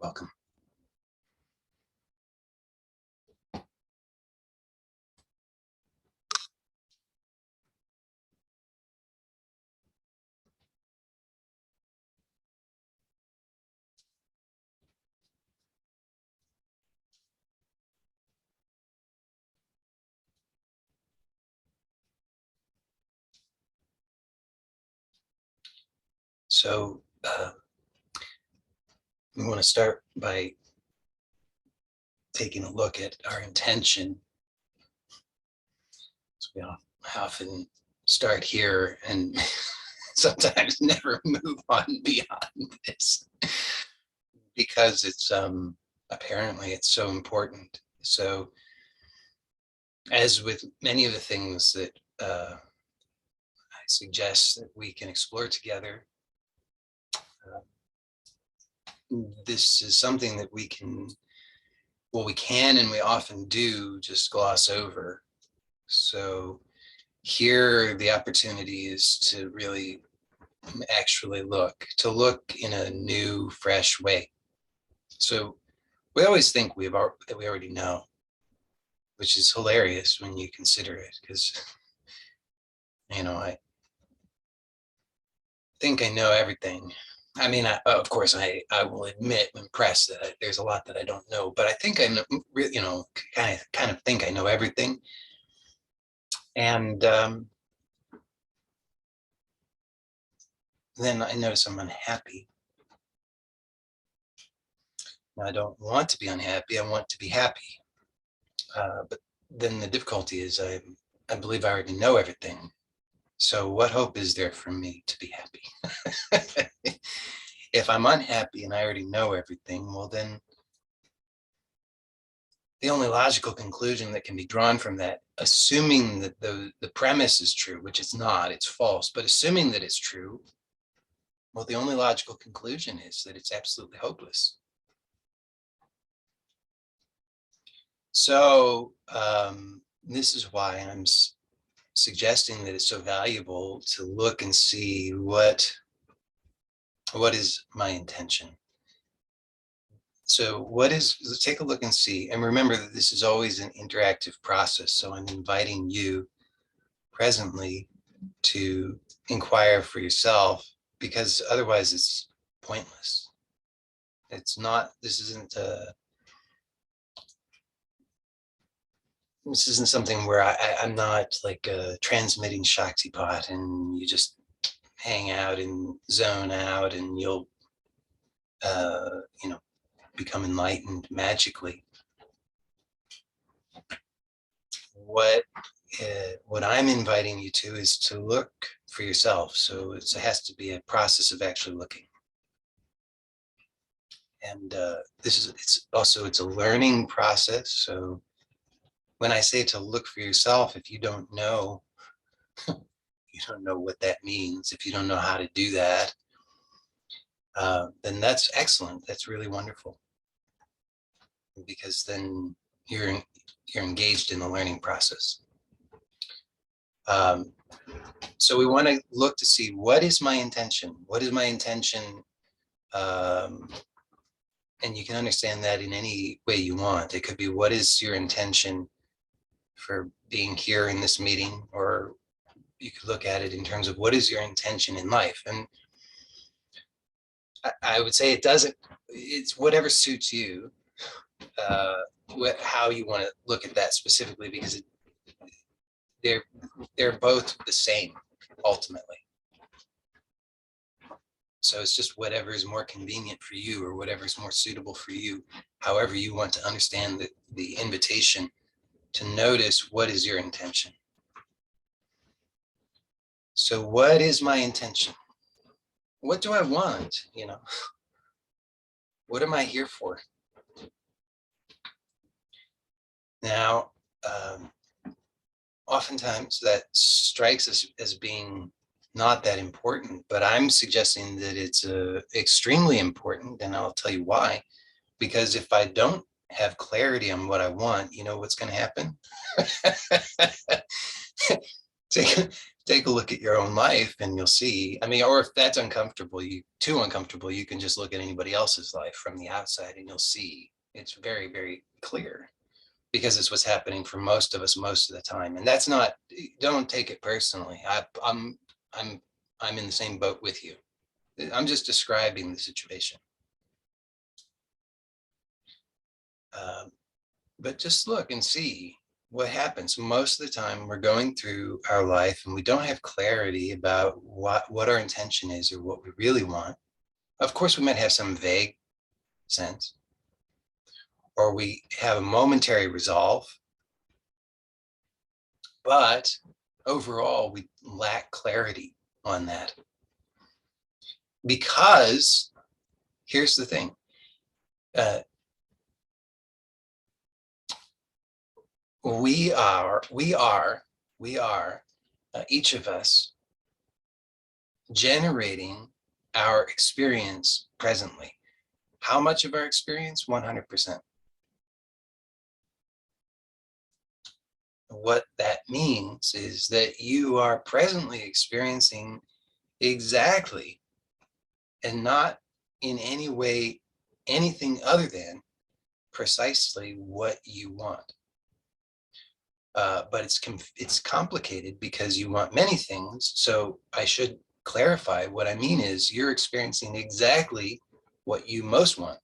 welcome. So we want to start by taking a look at our intention. So we often start here and sometimes never move on beyond this because it's apparently it's so important. So as with many of the things that I suggest that we can explore together, this is something that we can and we often do just gloss over. So here the opportunity is to really actually look in a new, fresh way. So we always think that we already know, which is hilarious when you consider it, because I think I know everything. I mean, of course, I will admit when pressed that there's a lot that I don't know, but I think I know, kind of think I know everything. And then I notice I'm unhappy. Now, I don't want to be unhappy. I want to be happy. But then the difficulty is I believe I already know everything. So what hope is there for me to be happy? If I'm unhappy and I already know everything, well, then the only logical conclusion that can be drawn from that, assuming that the premise is true, which it's not, it's false, but assuming that it's true, well, the only logical conclusion is that it's absolutely hopeless. So this is why I'm suggesting that it's so valuable to look and see what is my intention. So let's take a look and see. And remember that this is always an interactive process. So I'm inviting you presently to inquire for yourself, because otherwise it's pointless. This isn't something where I'm not like transmitting Shaktipat and you just hang out and zone out and you'll, become enlightened magically. What I'm inviting you to is to look for yourself. So it has to be a process of actually looking. And it's a learning process. So when I say to look for yourself, if you don't know, you don't know what that means. If you don't know how to do that, then that's excellent. That's really wonderful, because then you're engaged in the learning process. So we want to look to see, what is my intention? What is my intention? And you can understand that in any way you want. It could be, what is your intention for being here in this meeting? Or you could look at it in terms of, what is your intention in life? And I would say it's whatever suits you, how you want to look at that specifically, because they're both the same ultimately. So it's just whatever is more convenient for you, or whatever is more suitable for you, however you want to understand the invitation to notice what is your intention. So what is my intention? What do I want? What am I here for? Now, oftentimes that strikes us as being not that important, but I'm suggesting that it's extremely important, and I'll tell you why. Because if I don't have clarity on what I want, you know what's going to happen? take a look at your own life and you'll see, I mean, or if that's uncomfortable, too uncomfortable, you can just look at anybody else's life from the outside and you'll see it's very, very clear, because it's what's happening for most of us most of the time. And that's not, don't take it personally. I'm in the same boat with you. I'm just describing the situation. But just look and see what happens. Most of the time we're going through our life and we don't have clarity about what our intention is or what we really want. Of course, we might have some vague sense, or we have a momentary resolve, but overall we lack clarity on that. Because here's the thing, we are each of us generating our experience presently. How much of our experience? 100%. What that means is that you are presently experiencing exactly, and not in any way anything other than precisely what you want. But it's complicated because you want many things. So I should clarify, what I mean is you're experiencing exactly what you most want.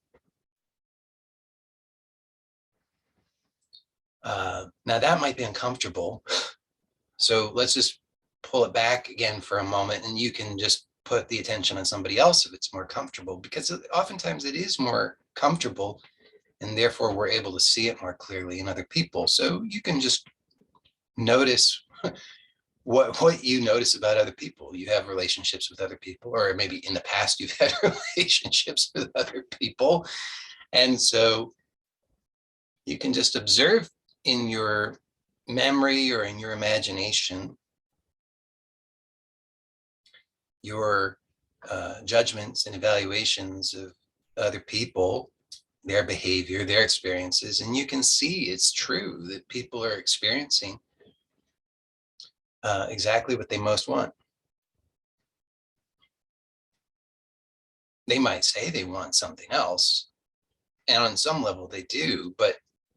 Now that might be uncomfortable. So let's just pull it back again for a moment, and you can just put the attention on somebody else if it's more comfortable, because oftentimes it is more comfortable, and therefore we're able to see it more clearly in other people. So you can just notice what you notice about other people. You have relationships with other people, or maybe in the past you've had relationships with other people. And so you can just observe in your memory or in your imagination your judgments and evaluations of other people, their behavior, their experiences, and you can see it's true that people are experiencing exactly what they most want. They might say they want something else, and on some level they do, but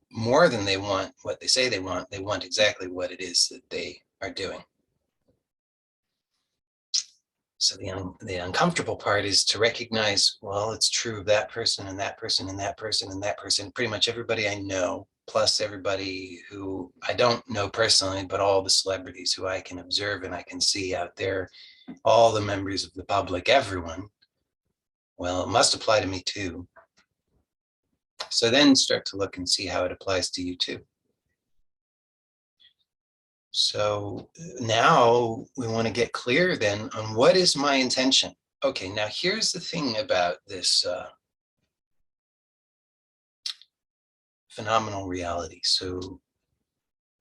more than they want what they say they want exactly what it is that they are doing. So the uncomfortable part is to recognize, well, it's true of that person and that person and that person and that person, pretty much everybody I know, plus everybody who I don't know personally, but all the celebrities who I can observe and I can see out there, all the members of the public, everyone. Well, it must apply to me too. So then start to look and see how it applies to you too. So now we want to get clear then on what is my intention. Okay, now here's the thing about this phenomenal reality. So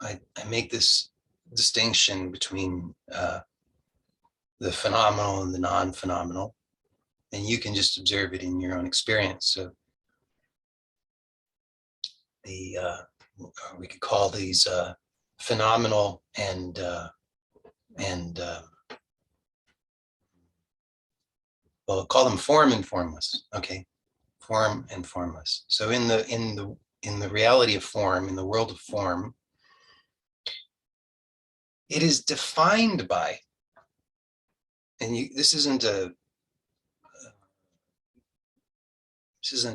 I make this distinction between the phenomenal and the non-phenomenal, and you can just observe it in your own experience. So the we could call these phenomenal and well, call them form and formless. Okay, form and formless. So in the reality of form, in the world of form, it is defined by, and this isn't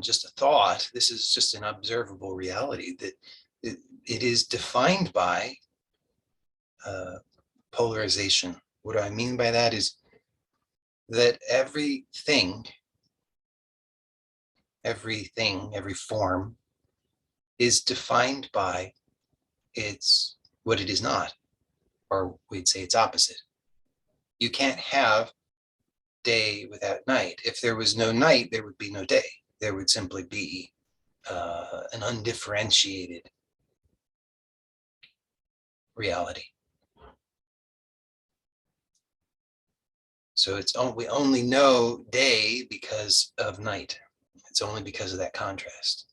just a thought, this is just an observable reality, that it is defined by polarization. What I mean by that is that everything, every form is defined by what it is not, or we'd say its opposite. You can't have day without night. If there was no night, there would be no day. There would simply be an undifferentiated reality. So we only know day because of night. It's only because of that contrast.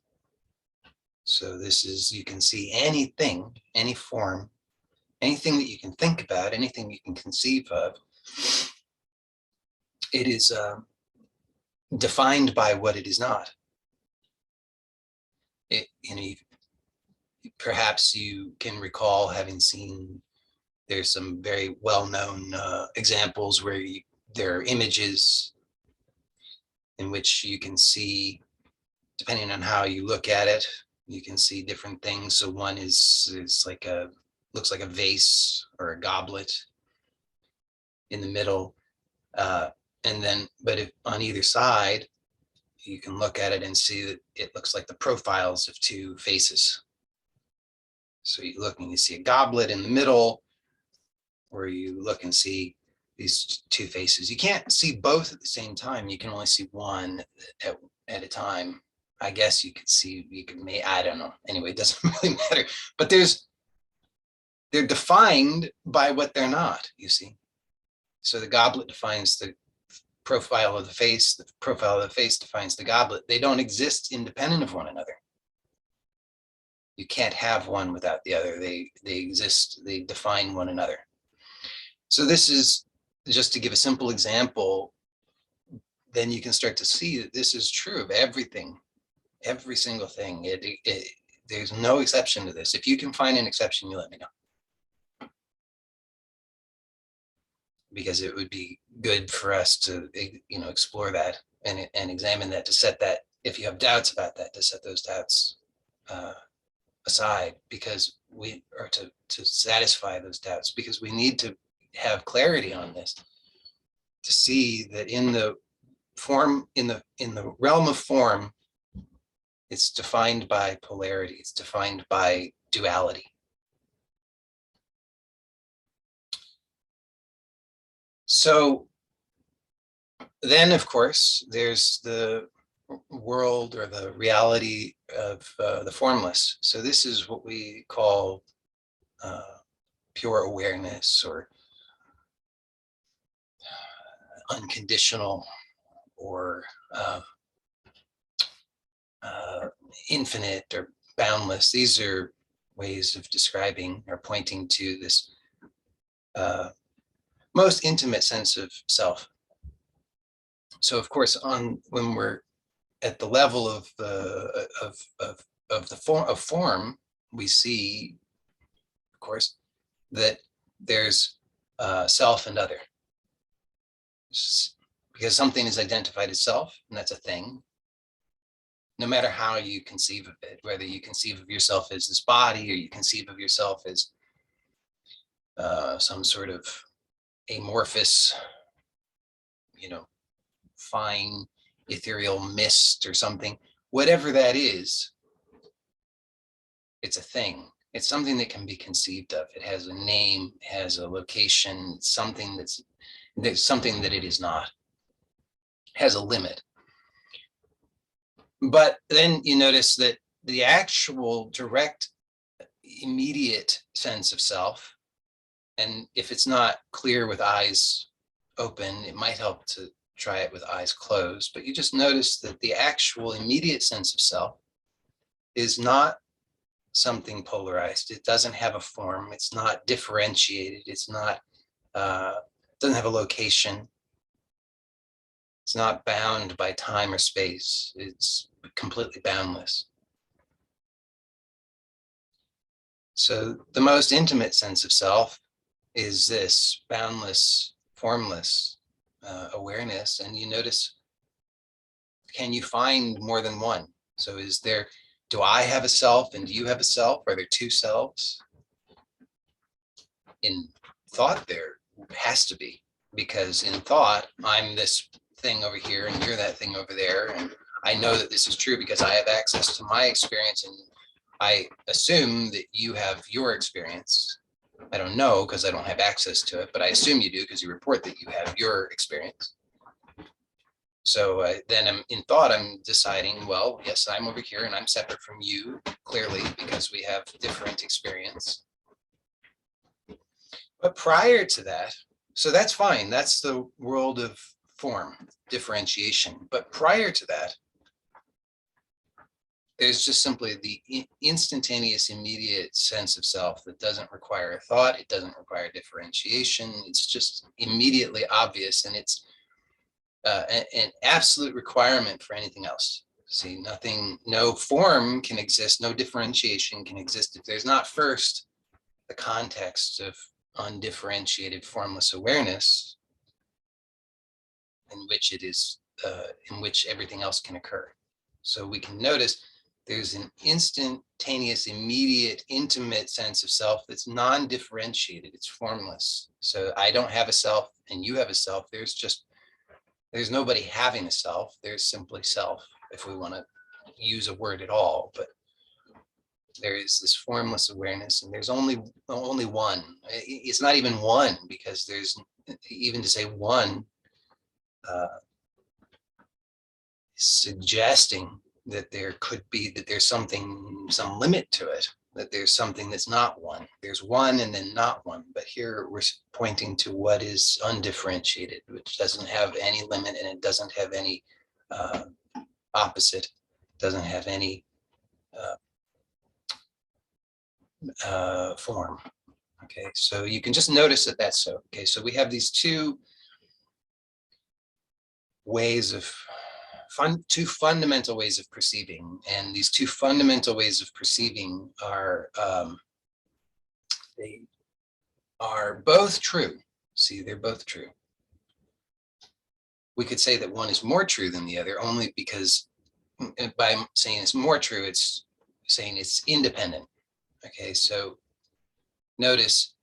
So this is, you can see anything, any form anything that you can think about, anything you can conceive of, it is defined by what it is not. Perhaps you can recall having seen, there's some very well-known examples where there are images in which you can see, depending on how you look at it, you can see different things. So one is like looks like a vase or a goblet in the middle. And then, but if on either side, you can look at it and see that it looks like the profiles of two faces. So you look and you see a goblet in the middle, or you look and see these two faces. You can't see both at the same time. You can only see one at a time. I guess you could see, I don't know. Anyway, it doesn't really matter. But they're defined by what they're not, you see. So the goblet defines the profile of the face defines the goblet. They don't exist independent of one another. You can't have one without the other. They exist, they define one another. So this is just to give a simple example, then you can start to see that this is true of everything, every single thing. There's no exception to this. If you can find an exception, you let me know. Because it would be good for us to, explore that and examine that, to set that, if you have doubts about that, to set those doubts aside, because we are to satisfy those doubts, because we need to have clarity on this, to see that in the form, in the realm of form, it's defined by polarity, it's defined by duality. So then, of course, there's the world or the reality of the formless. So this is what we call pure awareness, or unconditional, or infinite, or boundless. These are ways of describing or pointing to this most intimate sense of self. So of course, when we're at the level of the form, we see, of course, that there's self and other, because something is identified as self, and that's a thing. No matter how you conceive of it, whether you conceive of yourself as this body, or you conceive of yourself as some sort of amorphous, fine ethereal mist or something, whatever that is, it's a thing. It's something that can be conceived of. It has a name, it has a location, it's something there's something that it is not. It has a limit. But then you notice that the actual direct, immediate sense of self, and if it's not clear with eyes open, it might help to try it with eyes closed, but you just notice that the actual immediate sense of self is not something polarized. It doesn't have a form. It's not differentiated. It's not, doesn't have a location. It's not bound by time or space. It's completely boundless. So the most intimate sense of self is this boundless, formless awareness. And you notice, can you find more than one? So do I have a self and do you have a self? Are there two selves? In thought, there has to be, because in thought, I'm this thing over here and you're that thing over there. And I know that this is true because I have access to my experience, and I assume that you have your experience. I don't know because I don't have access to it, but I assume you do because you report that you have your experience. So then in thought, I'm deciding, well, yes, I'm over here and I'm separate from you, clearly, because we have different experience. But prior to that, so that's fine. That's the world of form, differentiation. But prior to that, there's just simply the instantaneous, immediate sense of self that doesn't require a thought. It doesn't require differentiation. It's just immediately obvious, and it's an absolute requirement for anything else. See, nothing, no form can exist, no differentiation can exist if there's not first the context of undifferentiated formless awareness in which it is, in which everything else can occur. So we can notice there's an instantaneous, immediate, intimate sense of self that's non-differentiated. It's formless. So I don't have a self and you have a self. There's nobody having a self. There's simply self, if we want to use a word at all. But there is this formless awareness, and there's only one. It's not even one, because there's, even to say one, suggesting that there could be, that there's something, some limit to it, that there's something that's not one. There's one and then not one. But here we're pointing to what is undifferentiated, which doesn't have any limit, and it doesn't have any opposite, doesn't have any form. Okay, so you can just notice that that's so. Okay, so we have these two ways of two fundamental ways of perceiving, and these two fundamental ways of perceiving are they are both true. See, they're both true. We could say that one is more true than the other only because by saying it's more true, it's saying it's independent. Okay, so notice,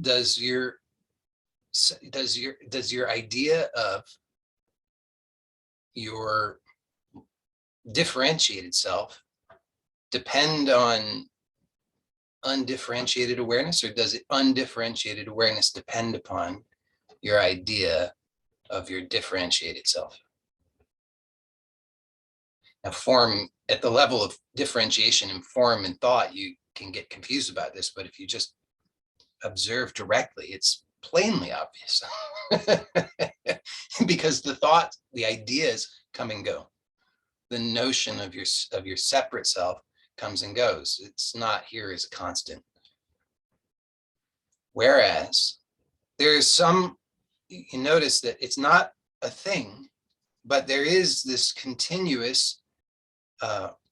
does your idea of your differentiated self depend on undifferentiated awareness, or does it undifferentiated awareness depend upon your idea of your differentiated self? Now, form, at the level of differentiation in form and thought, you can get confused about this, but if you just observe directly, it's plainly obvious. Because the thought, the ideas come and go. The notion of your separate self comes and goes. It's not here as a constant. Whereas there is some, you notice that it's not a thing, but there is this continuous,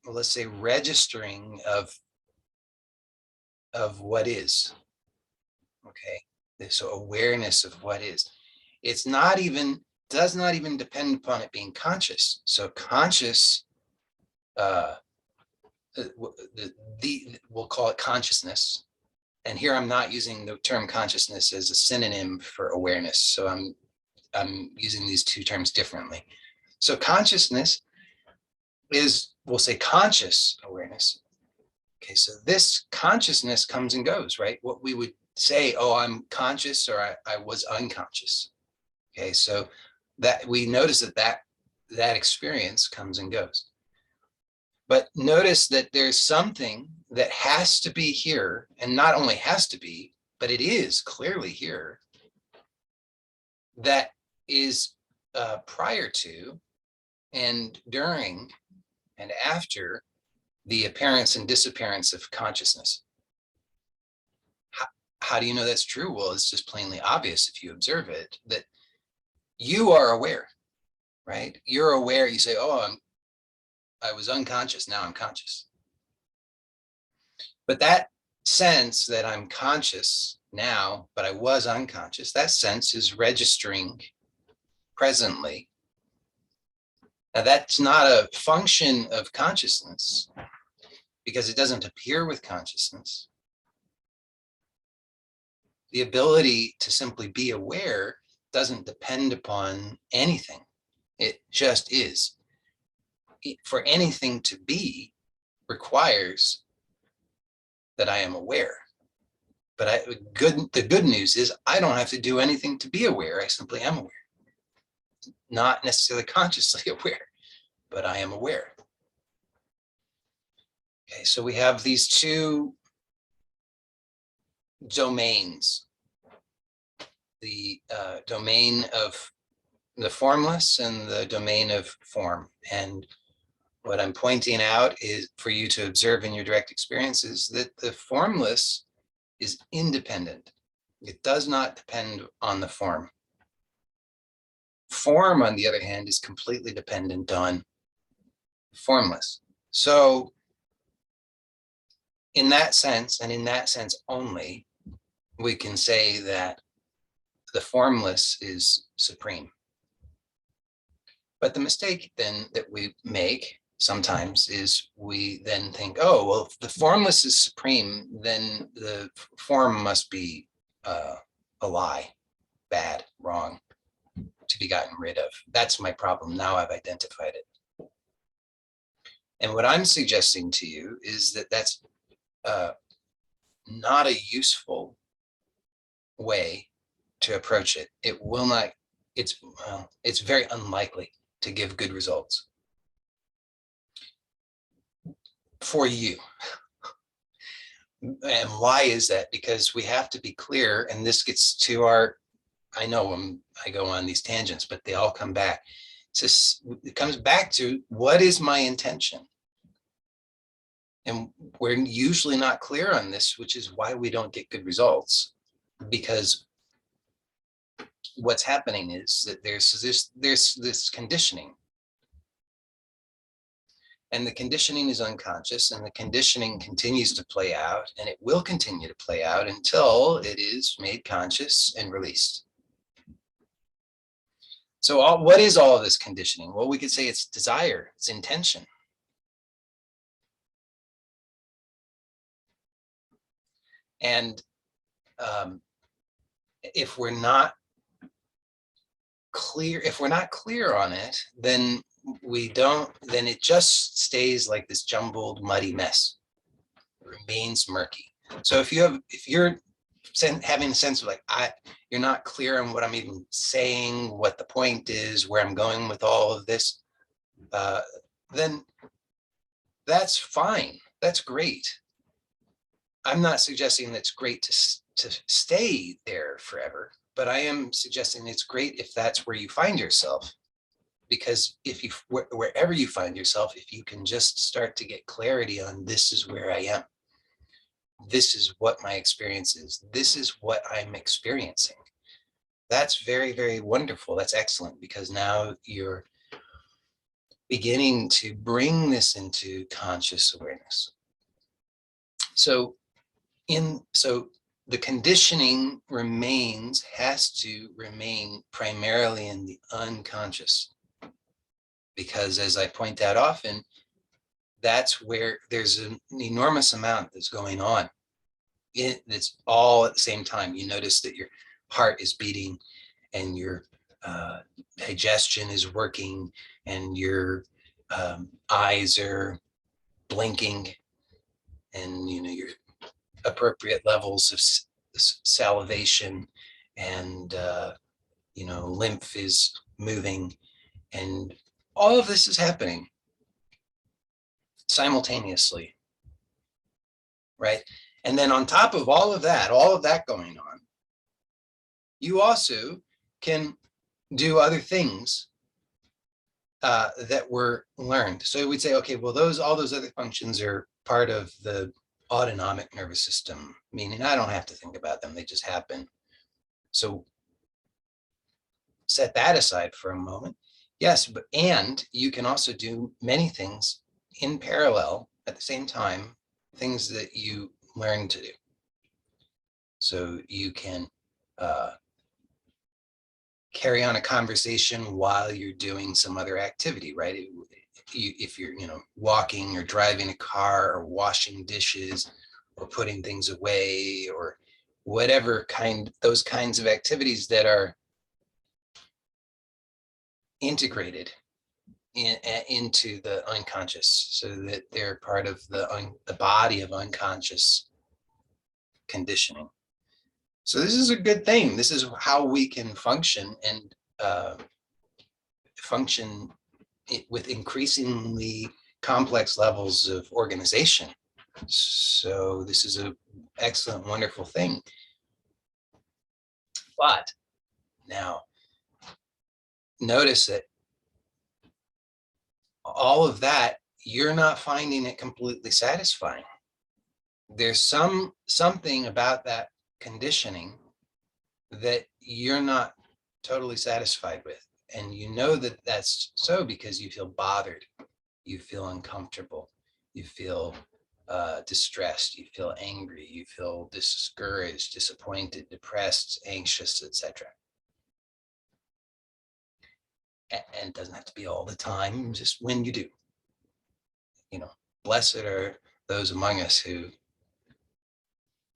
let's say, registering of what is. Okay, so awareness of what is. It's not even, does not even depend upon it being conscious. So conscious, we'll call it consciousness. And here I'm not using the term consciousness as a synonym for awareness. So I'm using these two terms differently. So consciousness is, we'll say, conscious awareness. Okay, so this consciousness comes and goes, right? What we would say, oh, I'm conscious, or I was unconscious. Okay, so that we notice that experience comes and goes. But notice that there's something that has to be here, and not only has to be, but it is clearly here, that is prior to and during and after the appearance and disappearance of consciousness. How do you know that's true? Well, it's just plainly obvious if you observe it, that you are aware, right? You're aware. You say, oh, I was unconscious, now I'm conscious. But that sense that I'm conscious now, but I was unconscious, that sense is registering presently. Now, that's not a function of consciousness, because it doesn't appear with consciousness. The ability to simply be aware doesn't depend upon anything. It just is. For anything to be requires that I am aware. But the good news is I don't have to do anything to be aware. I simply am aware. Not necessarily consciously aware, but I am aware. Okay, so we have these two domains. The domain of the formless and the domain of form. And What I'm pointing out is for you to observe in your direct experiences that the formless is independent. It does not depend on the form. Form, on the other hand, is completely dependent on formless. So in that sense, and in that sense only, we can say that the formless is supreme. But the mistake then that we make sometimes is we then think, oh, well, if the formless is supreme, then the form must be a lie, bad, wrong, to be gotten rid of. That's my problem. Now I've identified it. And what I'm suggesting to you is that that's not a useful way to approach it. It will not, it's very unlikely to give good results for you. And why is that? Because we have to be clear, and this gets to our, I know I go on these tangents, but they all come back. It comes back to, what is my intention? And we're usually not clear on this, which is why we don't get good results. Because what's happening is that there's this conditioning. And the conditioning is unconscious, and the conditioning continues to play out, and it will continue to play out until it is made conscious and released. So what is all of this conditioning? Well, we could say it's desire, it's intention. And if we're not clear on it, then then it just stays like this jumbled, muddy mess. It remains murky. So if you're having a sense of like, you're not clear on what I'm even saying, what the point is, where I'm going with all of this, then that's fine. That's great. I'm not suggesting that's great to stay there forever, but I am suggesting it's great if that's where you find yourself. Because wherever you find yourself, if you can just start to get clarity on, this is where I am, this is what my experience is, this is what I'm experiencing, that's very, very wonderful. That's excellent, because now you're beginning to bring this into conscious awareness. So the conditioning has to remain primarily in the unconscious. Because as I point out often, that's where there's an enormous amount that's going on. It's all at the same time. You notice that your heart is beating, and your digestion is working, and your eyes are blinking, and your appropriate levels of salivation, and lymph is moving, and all of this is happening simultaneously, right? And then on top of all of that going on, you also can do other things that were learned. So we'd say, okay, well, all those other functions are part of the autonomic nervous system, meaning I don't have to think about them, they just happen. So set that aside for a moment. Yes, and you can also do many things in parallel at the same time, things that you learn to do. So you can carry on a conversation while you're doing some other activity, right? If you're walking or driving a car or washing dishes or putting things away or whatever those kinds of activities that are integrated into the unconscious, so that they're part of the body of unconscious conditioning. So this is a good thing. This is how we can function, and function with increasingly complex levels of organization. So this is an excellent, wonderful thing. But now notice that all of that you're not finding it completely satisfying. There's something about that conditioning that you're not totally satisfied with. And you know that that's so because you feel bothered, you feel uncomfortable, you feel distressed, you feel angry, you feel discouraged, disappointed, depressed, anxious, etc. And it doesn't have to be all the time, just when you do. You know, blessed are those among us who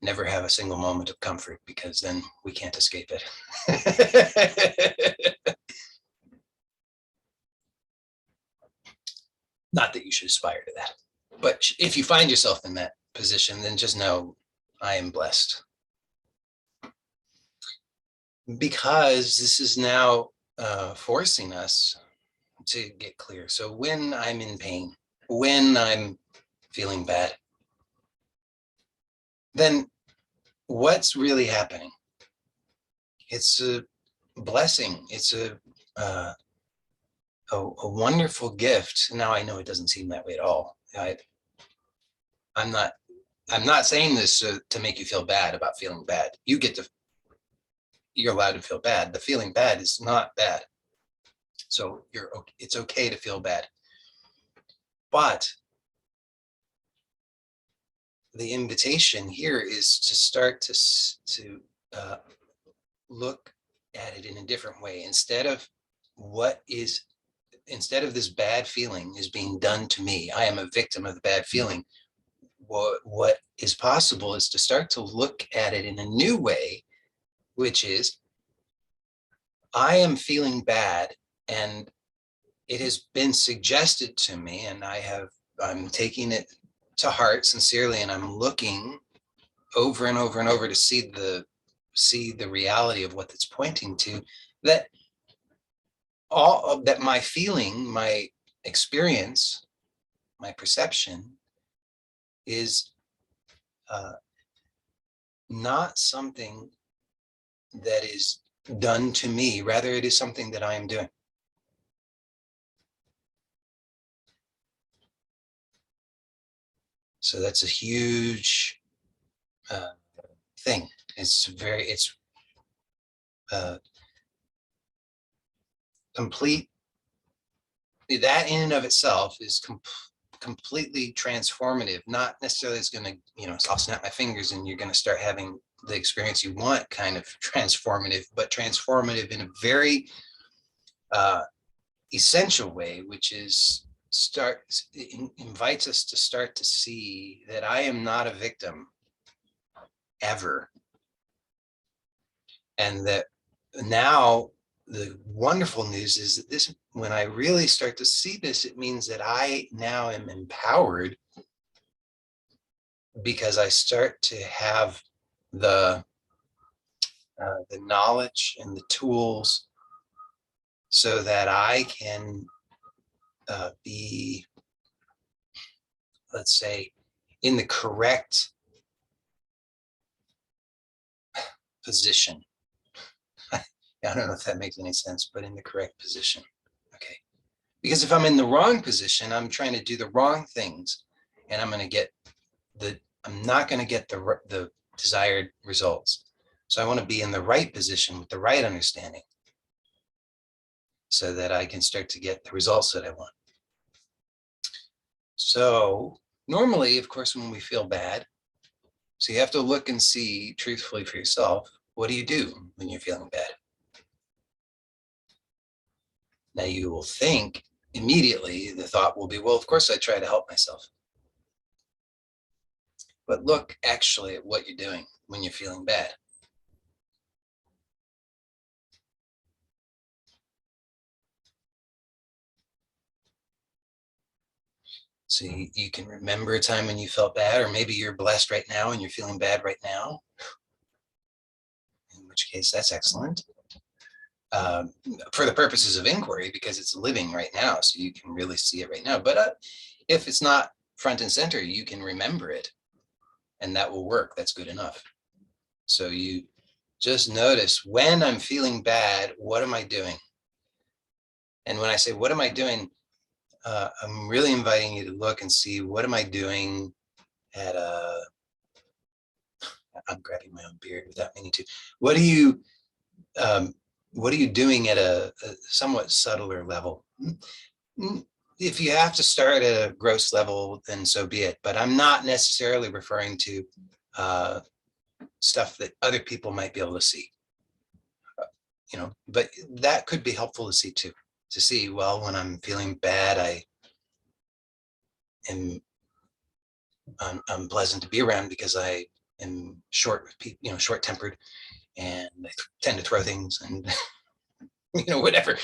never have a single moment of comfort, because then we can't escape it. Not that you should aspire to that, but if you find yourself in that position, then just know I am blessed. Because this is now forcing us to get clear. So when I'm in pain, when I'm feeling bad, then what's really happening? It's a blessing. It's a wonderful gift. Now I know it doesn't seem that way at all. I'm not saying this to make you feel bad about feeling bad. You're allowed to feel bad. The feeling bad is not bad. So it's okay to feel bad. But the invitation here is to start to look at it in a different way. Instead of this bad feeling is being done to me, I am a victim of the bad feeling. What is possible is to start to look at it in a new way, which is, I am feeling bad, and it has been suggested to me, and I'm taking it to heart sincerely, and I'm looking over and over and over to see the reality of what it's pointing to, that my feeling, my experience, my perception is not something that is done to me. Rather, it is something that I am doing. So that's a huge thing. It's complete. That in and of itself is completely transformative. Not necessarily it's going to, I'll snap my fingers and you're going to start having the experience you want, kind of transformative, but transformative in a very essential way, which is invites us to start to see that I am not a victim ever. And that now the wonderful news is that when I really start to see this, it means that I now am empowered, because I start to have the knowledge and the tools so that I can be, let's say, in the correct position. I don't know if that makes any sense, but in the correct position. Okay. Because if I'm in the wrong position, I'm trying to do the wrong things, and I'm not going to get the desired results. So I want to be in the right position with the right understanding, so that I can start to get the results that I want. So normally, of course, when we feel bad, so you have to look and see truthfully for yourself, what do you do when you're feeling bad? Now you will think immediately, the thought will be, well, of course I try to help myself. But look actually at what you're doing when you're feeling bad. So you can remember a time when you felt bad, or maybe you're blessed right now and you're feeling bad right now, in which case that's excellent. For the purposes of inquiry, because it's living right now, so you can really see it right now. But if it's not front and center, you can remember it, and that will work. That's good enough. So you just notice, when I'm feeling bad, what am I doing? And when I say, what am I doing? I'm really inviting you to look and see, what am I doing at a, I'm grabbing my own beard without meaning to. What are you, what are you doing at a somewhat subtler level? If you have to start at a gross level, then so be it. But I'm not necessarily referring to stuff that other people might be able to see. But that could be helpful to see too. To see, well, when I'm feeling bad, I am unpleasant to be around because I am short-tempered, and I tend to throw things and whatever.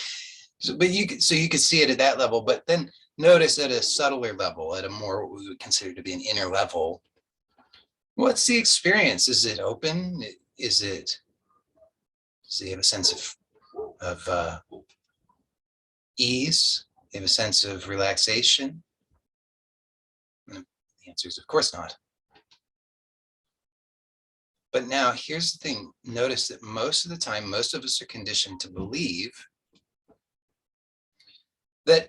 So, but you could see it at that level, but then notice at a subtler level, at a more what we would consider to be an inner level. What's the experience? Is it open? Does he have a sense of ease? You have a sense of relaxation? And the answer is, of course not. But now here's the thing. Notice that most of the time, most of us are conditioned to believe that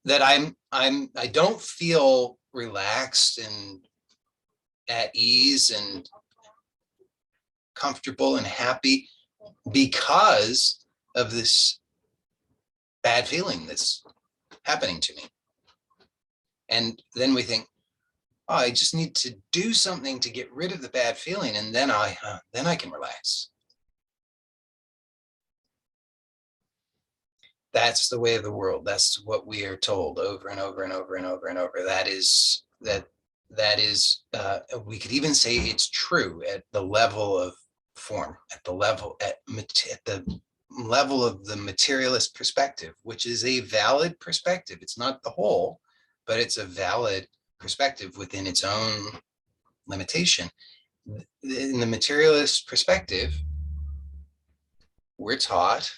I don't feel relaxed and at ease and comfortable and happy because of this bad feeling that's happening to me. And then we think, oh, I just need to do something to get rid of the bad feeling, and then I can relax. That's the way of the world. That's what we are told over and over and over and over and over. That is, we could even say it's true at the level of form, at the level of the materialist perspective, which is a valid perspective. It's not the whole, but it's a valid perspective within its own limitation. In the materialist perspective, we're taught,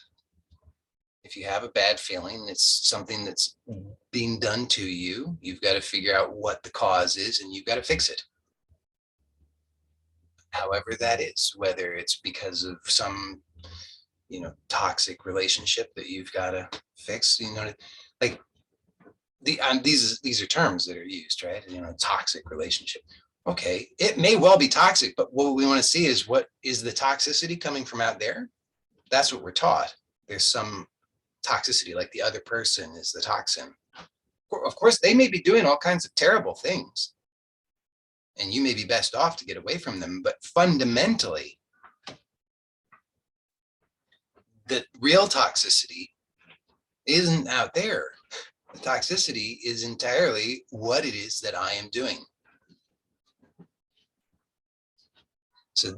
if you have a bad feeling, it's something that's being done to you. You've got to figure out what the cause is, and you've got to fix it. However that is, whether it's because of some, toxic relationship that you've got to fix, like these are terms that are used, right? Toxic relationship. Okay, it may well be toxic, but what we want to see is, what is the toxicity coming from out there? That's what we're taught. There's some toxicity, like the other person is the toxin. Of course, they may be doing all kinds of terrible things, and you may be best off to get away from them. But fundamentally, the real toxicity isn't out there. The toxicity is entirely what it is that I am doing. So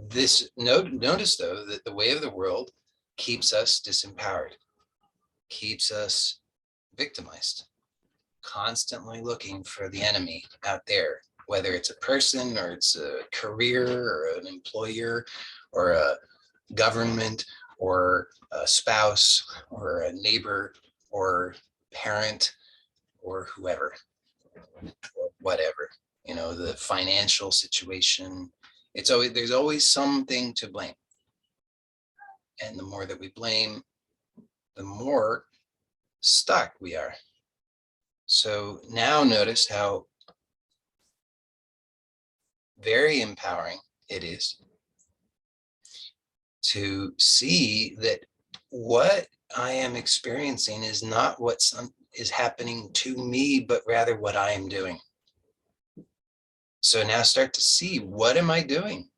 notice, though, that the way of the world keeps us disempowered, keeps us victimized, constantly looking for the enemy out there, whether it's a person or it's a career or an employer or a government or a spouse or a neighbor or parent or whoever or whatever, the financial situation. There's always something to blame. And the more that we blame, the more stuck we are. So now notice how very empowering it is to see that what I am experiencing is not what is happening to me, but rather what I am doing. So now start to see, what am I doing?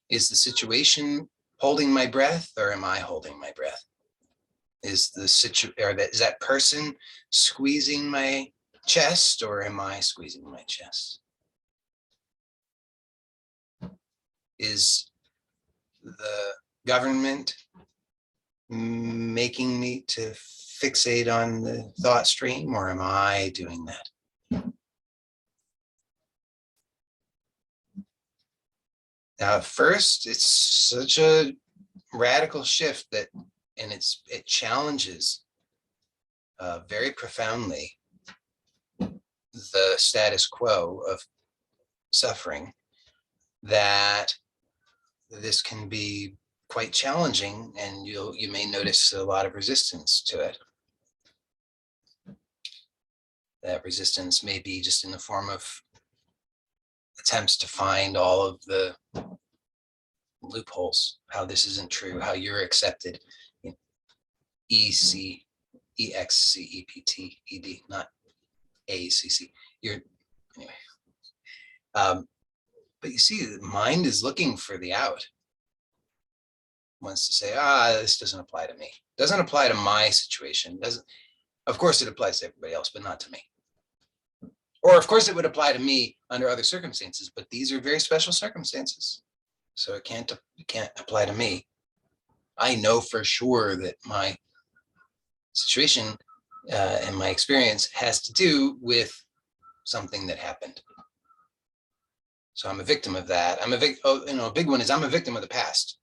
Is the situation holding my breath, or am I holding my breath? Is that person squeezing my chest, or am I squeezing my chest? Is the government making me to fixate on the thought stream, or am I doing that? Now, first, it's such a radical shift and it challenges very profoundly the status quo of suffering, that this can be quite challenging, and you may notice a lot of resistance to it. That resistance may be just in the form of attempts to find all of the loopholes, how this isn't true, how you're accepted. ECEXCEPTED, not ACC. You're anyway. But you see, the mind is looking for the out. Wants to say, this doesn't apply to me. Doesn't apply to my situation. Doesn't. Of course, it applies to everybody else, but not to me. Or of course, it would apply to me under other circumstances, but these are very special circumstances, so it can't apply to me. I know for sure that my situation and my experience has to do with something that happened. So I'm a victim of that. I'm a a big one is I'm a victim of the past.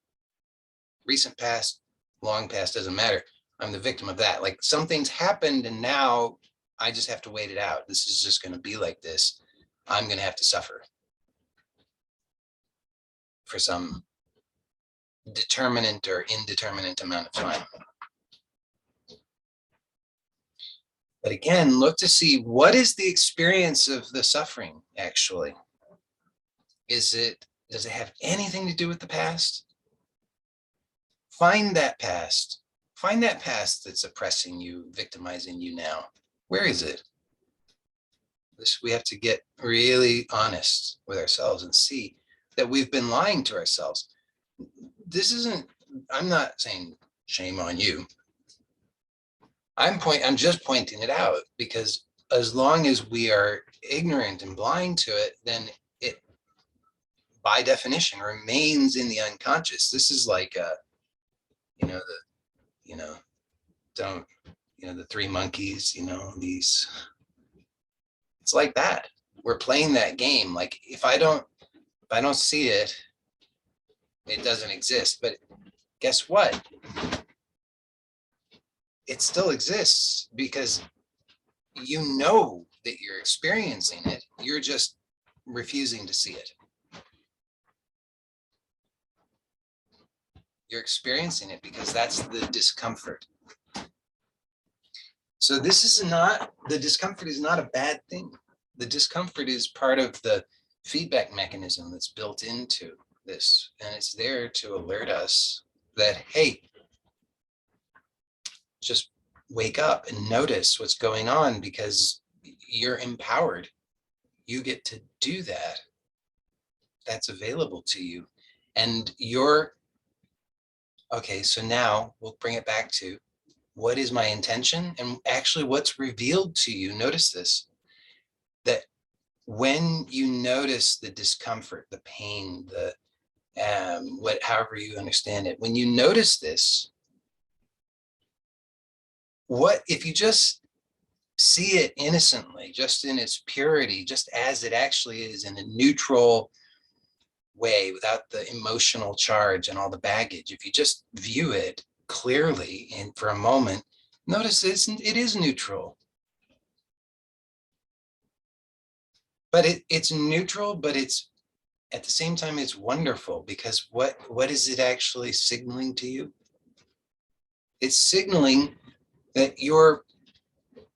Recent past, long past, doesn't matter. I'm the victim of that. Like something's happened and now I just have to wait it out. This is just going to be like this. I'm going to have to suffer for some determinate or indeterminate amount of time. But again, look to see what is the experience of the suffering actually. Does it have anything to do with the past? Find that past. Find that past that's oppressing you, victimizing you now. Where is it? We have to get really honest with ourselves and see that we've been lying to ourselves. I'm not saying shame on you. I'm just pointing it out because as long as we are ignorant and blind to it, then it, by definition, remains in the unconscious. This is like the three monkeys, these, it's like that. We're playing that game. Like if I don't see it, it doesn't exist. But guess what? It still exists because you know that you're experiencing it. You're just refusing to see it. You're experiencing it because that's the discomfort. So the discomfort is not a bad thing. The discomfort is part of the feedback mechanism that's built into this. And it's there to alert us that, hey, just wake up and notice what's going on because you're empowered. You get to do that. That's available to you. And okay, so now we'll bring it back to what is my intention and actually what's revealed to you. Notice this, that when you notice the discomfort, the pain, however you understand it, when you notice this, what if you just see it innocently, just in its purity, just as it actually is, in a neutral way, without the emotional charge and all the baggage, if you just view it clearly and for a moment, notice it is neutral. But it's neutral, but it's at the same time, it's wonderful because what is it actually signaling to you? It's signaling that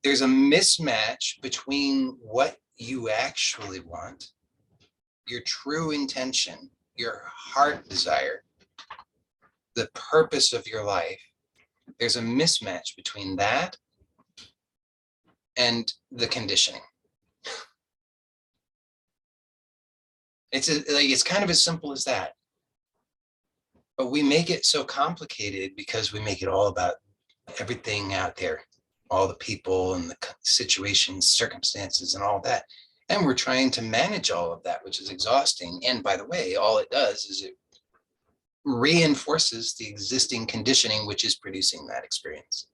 there's a mismatch between what you actually want, your true intention, your heart desire, the purpose of your life. There's a mismatch between that and the conditioning. It's kind of as simple as that. But we make it so complicated because we make it all about everything out there, all the people and the situations, circumstances, and all that. And we're trying to manage all of that, which is exhausting. And by the way, all it does is it reinforces the existing conditioning, which is producing that experience.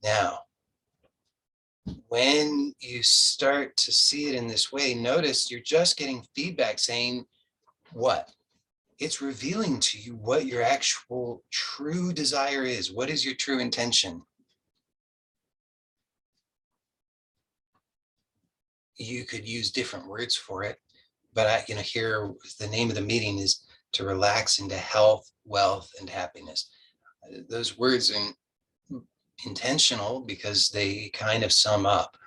Now, when you start to see it in this way, notice you're just getting feedback saying what? It's revealing to you what your actual true desire is. What is your true intention? You could use different words for it, but here the name of the meeting is to relax into health, wealth, and happiness. Those words intentional because they kind of sum up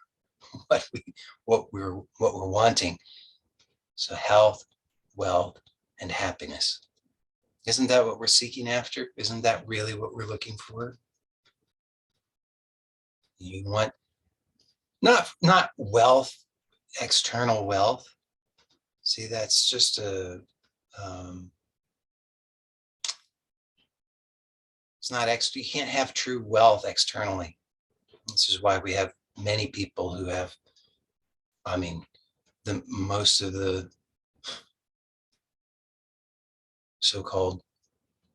what we're wanting. So health, wealth, and happiness. Isn't that what we're seeking after? Isn't that really what we're looking for? You want not wealth, external wealth. See, that's just it's not extra. You can't have true wealth externally. This is why we have many people who have, I mean, the most of the so-called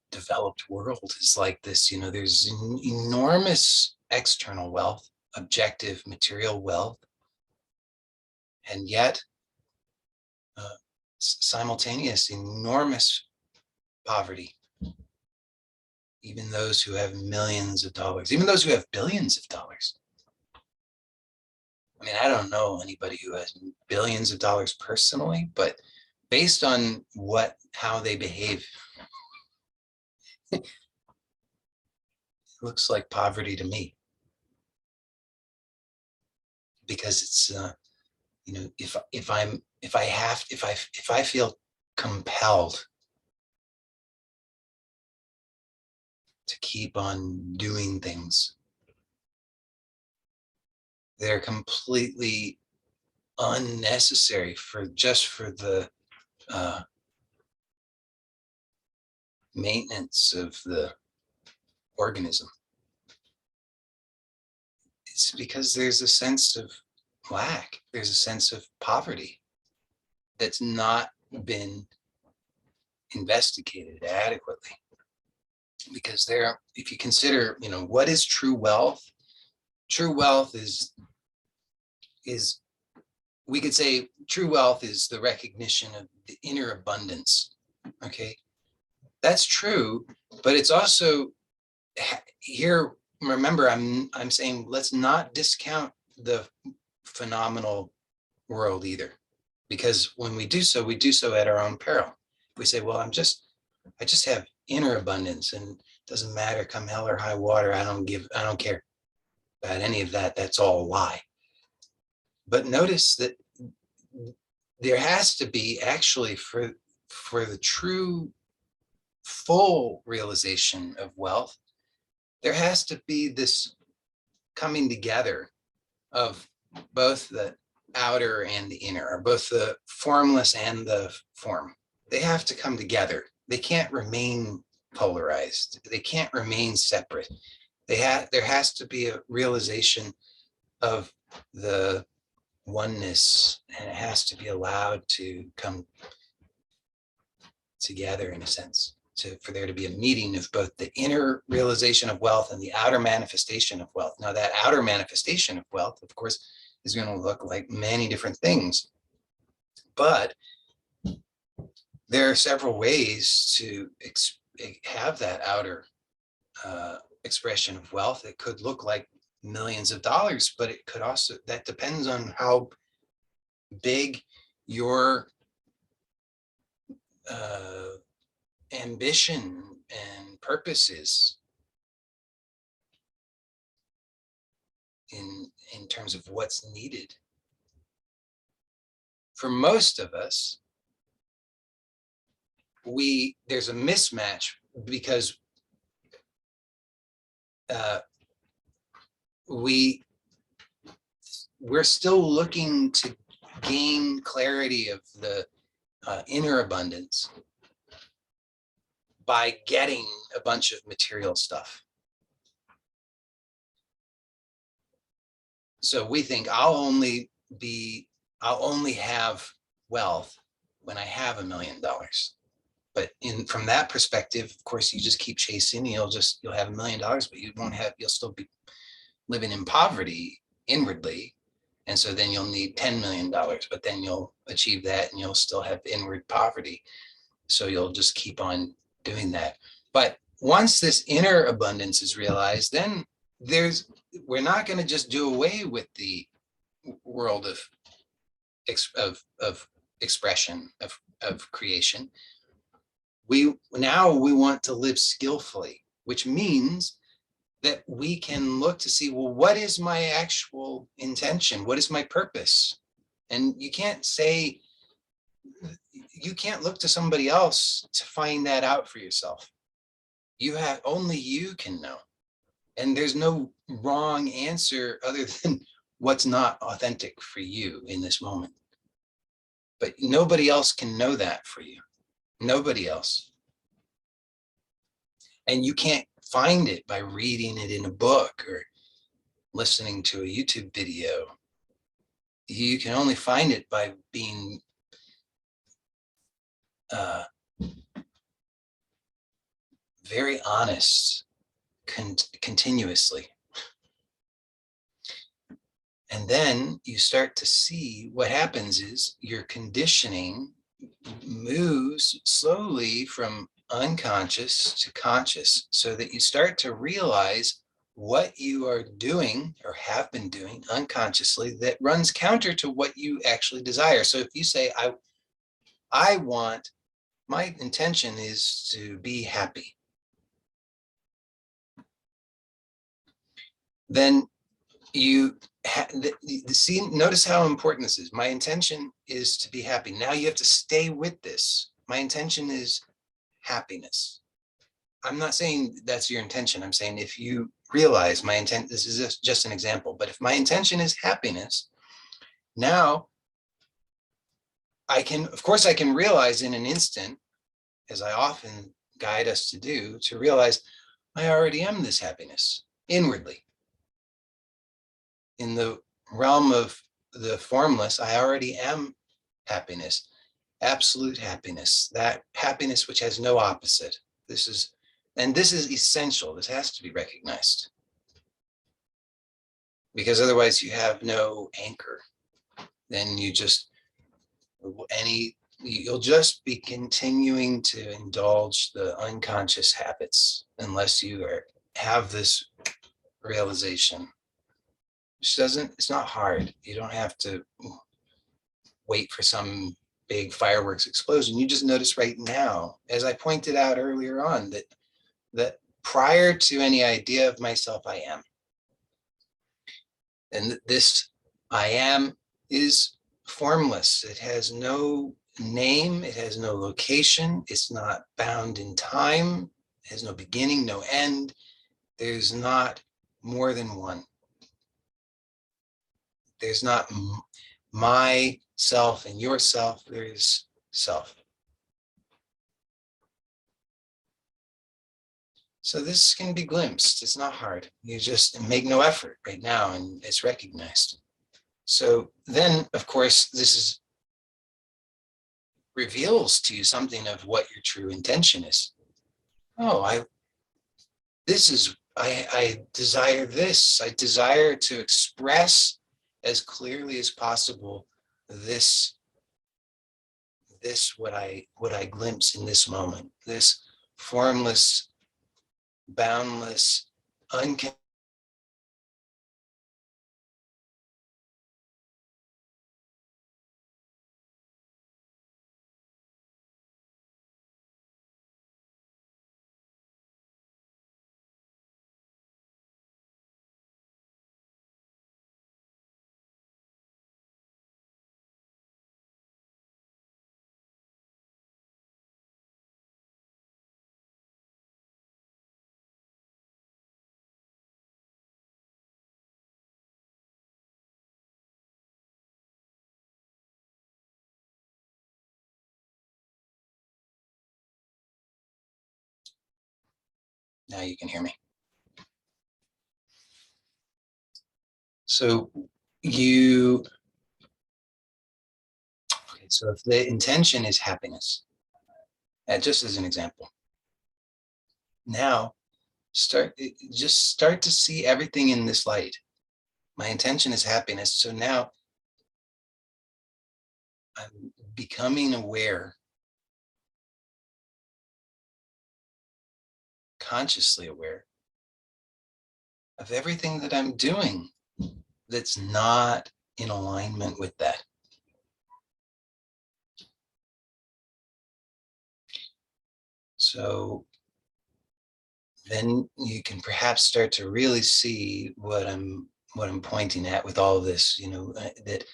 developed world is like this. There's enormous external wealth, objective material wealth, and yet simultaneous enormous poverty. Even those who have millions of dollars, even those who have billions of dollars. I mean, I don't know anybody who has billions of dollars personally, but based on how they behave, it looks like poverty to me. Because it's if I feel compelled to keep on doing things, they're completely unnecessary for the maintenance of the organism. It's because there's a sense of lack, there's a sense of poverty that's not been investigated adequately. Because if you consider, what is true wealth? True wealth is we could say true wealth is the recognition of the inner abundance. Okay, that's true, but it's also here. Remember, I'm saying let's not discount the phenomenal world either, because when we do so at our own peril. We say, well, I just have inner abundance, and it doesn't matter come hell or high water. I don't care about any of that. That's all a lie. But notice that there has to be actually for the true full realization of wealth, there has to be this coming together of both the outer and the inner, or both the formless and the form. They have to come together. They can't remain polarized. They can't remain separate. There has to be a realization of the oneness, and it has to be allowed to come together in a sense, for there to be a meeting of both the inner realization of wealth and the outer manifestation of wealth. Now, that outer manifestation of wealth, of course, is going to look like many different things, but there are several ways to have that outer expression of wealth. It could look like millions of dollars, but it could also, that depends on how big your ambition and purpose is in terms of what's needed. For most of us, there's a mismatch because we're still looking to gain clarity of the inner abundance by getting a bunch of material stuff. So we think I'll only have wealth when I have $1 million. But from that perspective, of course, you just keep chasing. You'll have $1 million, but you'll still be living in poverty inwardly. And so then you'll need $10 million, but then you'll achieve that and you'll still have inward poverty. So you'll just keep on doing that. But once this inner abundance is realized, then we're not going to just do away with the world of expression, of creation. We want to live skillfully, which means that we can look to see, well, what is my actual intention? What is my purpose? And you can't look to somebody else to find that out for yourself. Only you can know. And there's no wrong answer other than what's not authentic for you in this moment. But nobody else can know that for you. Nobody else. And you can't find it by reading it in a book or listening to a YouTube video. You can only find it by being very honest continuously. And then you start to see what happens is your conditioning moves slowly from unconscious to conscious, so that you start to realize what you are doing or have been doing unconsciously that runs counter to what you actually desire. So if you say, my intention is to be happy, then you notice how important this is. My intention is to be happy. Now you have to stay with this. My intention is happiness. I'm not saying that's your intention. I'm saying if you realize my intent, this is just an example, but if my intention is happiness, now I can realize in an instant, as I often guide us to do, to realize I already am this happiness inwardly. In the realm of the formless, I already am happiness, absolute happiness, that happiness which has no opposite. This is essential. This has to be recognized, because otherwise you have no anchor. Then you'll just be continuing to indulge the unconscious habits unless you have this realization. It's not hard. You don't have to wait for some big fireworks explosion. You just notice right now, as I pointed out earlier on, that prior to any idea of myself, I am. And this I am is formless. It has no name. It has no location. It's not bound in time. It has no beginning, no end. There's not more than one. There's not my self and yourself. There's self. So this can be glimpsed. It's not hard. You just make no effort right now, and it's recognized. So then, of course, this reveals to you something of what your true intention is. Oh, I desire this. I desire to express as clearly as possible this what I glimpse in this moment, this formless, boundless, unconditional. Now you can hear me. So so if the intention is happiness, just as an example, now start to see everything in this light. My intention is happiness. So now I'm becoming aware, consciously aware of everything that I'm doing that's not in alignment with that. So then you can perhaps start to really see what I'm pointing at with all of this, that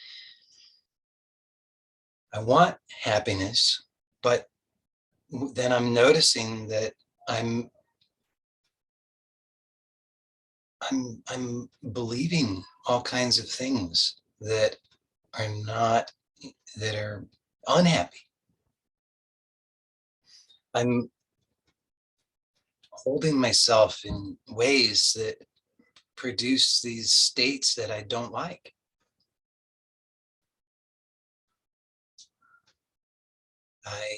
I want happiness, but then I'm noticing that I'm I'm believing all kinds of things that are not that are unhappy. I'm holding myself in ways that produce these states that I don't like. I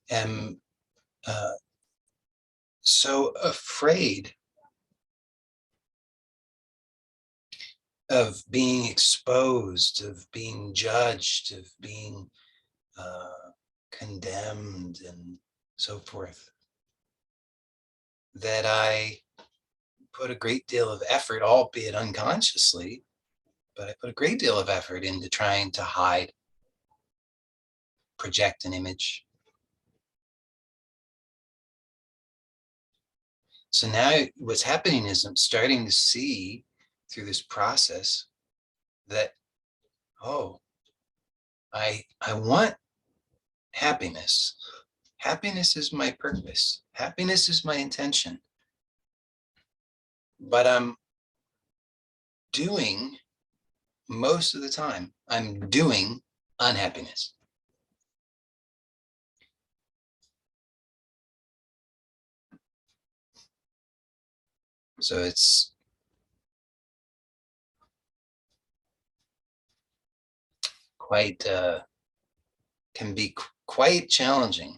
am uh, so afraid of being exposed, of being judged, of being condemned, and so forth, that I put a great deal of effort, albeit unconsciously, but I put a great deal of effort into trying to hide, project an image. So now what's happening is I'm starting to see through this process that, oh, I want happiness. Happiness is my purpose. Happiness is my intention. But I'm doing, most of the time, I'm doing unhappiness. So it's quite, can be quite challenging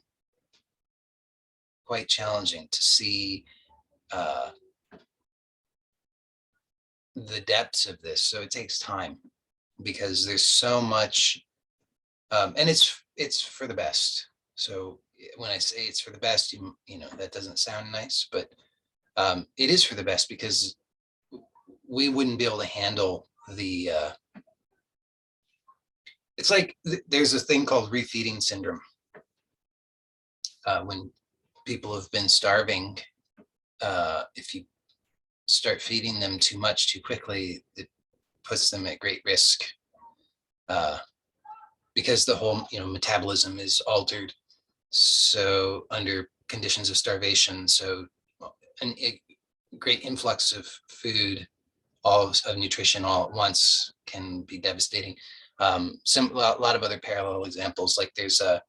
to see uh, the depths of this. So it takes time because there's so much, and it's for the best. So when I say it's for the best, that doesn't sound nice, but it is for the best because we wouldn't be able to handle the. It's like there's a thing called refeeding syndrome. When people have been starving, if you start feeding them too much too quickly, it puts them at great risk because the whole metabolism is altered. So under conditions of starvation, so a great influx of food, all of nutrition all at once can be devastating. A lot of other parallel examples, like there's I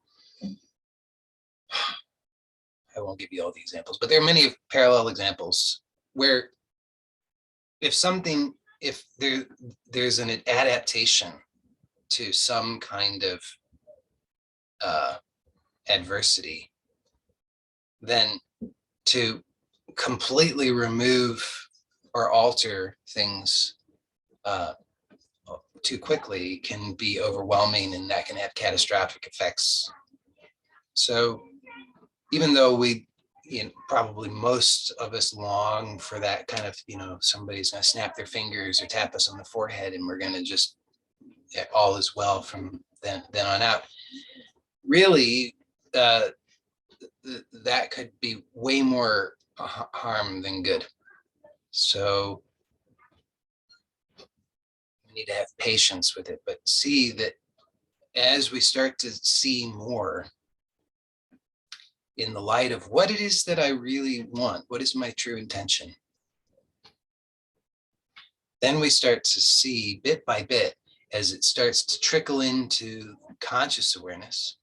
won't give you all the examples, but there are many parallel examples where if there's an adaptation to some kind of uh, adversity, then to completely remove or alter things too quickly can be overwhelming, and that can have catastrophic effects. So even though probably most of us long for that kind of, somebody's going to snap their fingers or tap us on the forehead and we're going to just, all is well from then on out. Really, that could be way more harm than good. So we need to have patience with it, but see that as we start to see more in the light of what it is that I really want, what is my true intention, then we start to see bit by bit as it starts to trickle into conscious awareness,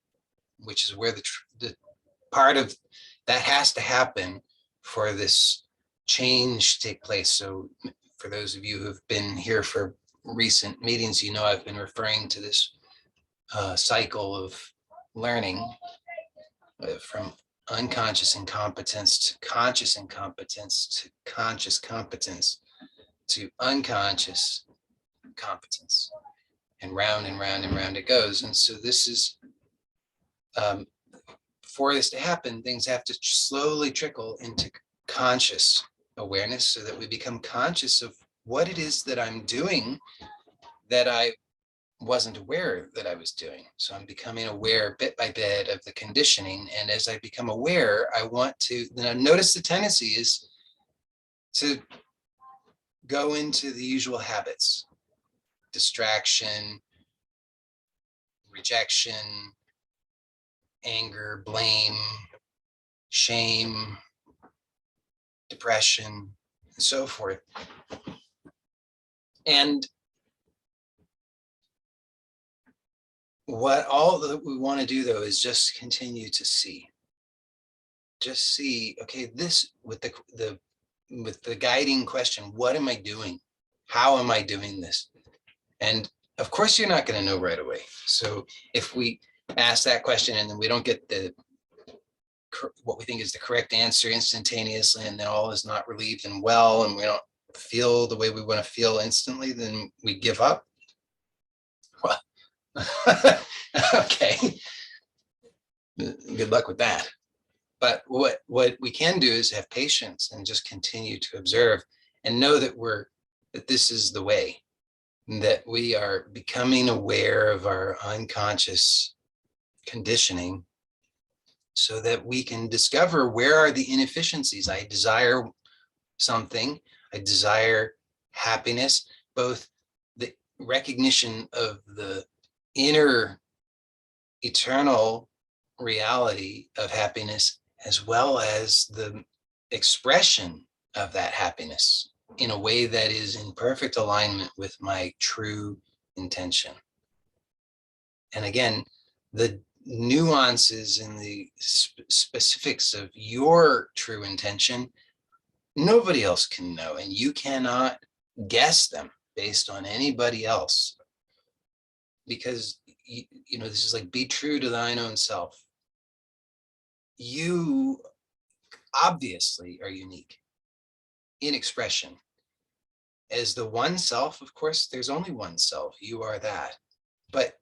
which is where the part of that has to happen for this change to take place. So for those of you who've been here for recent meetings, I've been referring to this cycle of learning from unconscious incompetence to conscious incompetence to conscious competence to unconscious competence, and round and round and round it goes. And so this is, for this to happen, things have to slowly trickle into conscious awareness so that we become conscious of what it is that I'm doing that I wasn't aware that I was doing. So I'm becoming aware bit by bit of the conditioning. And as I become aware, I want to, then I notice the tendency is to go into the usual habits, distraction, rejection, anger, blame, shame, depression, and so forth. And what all that we want to do though is just continue to see. Just see, okay, this with the guiding question, what am I doing? How am I doing this? And of course you're not going to know right away. So if we ask that question and then we don't get the what we think is the correct answer instantaneously, and then all is not relieved and well, and we don't feel the way we want to feel instantly, then we give up. Well, okay, good luck with that. But what we can do is have patience and just continue to observe and know that that this is the way, that we are becoming aware of our unconscious conditioning so that we can discover where are the inefficiencies. I desire something, I desire happiness, both the recognition of the inner eternal reality of happiness, as well as the expression of that happiness in a way that is in perfect alignment with my true intention. And again, the nuances and the specifics of your true intention, nobody else can know, and you cannot guess them based on anybody else, because you know, this is like, be true to thine own self. You obviously are unique in expression. As the one self, of course, there's only one self. You are that. But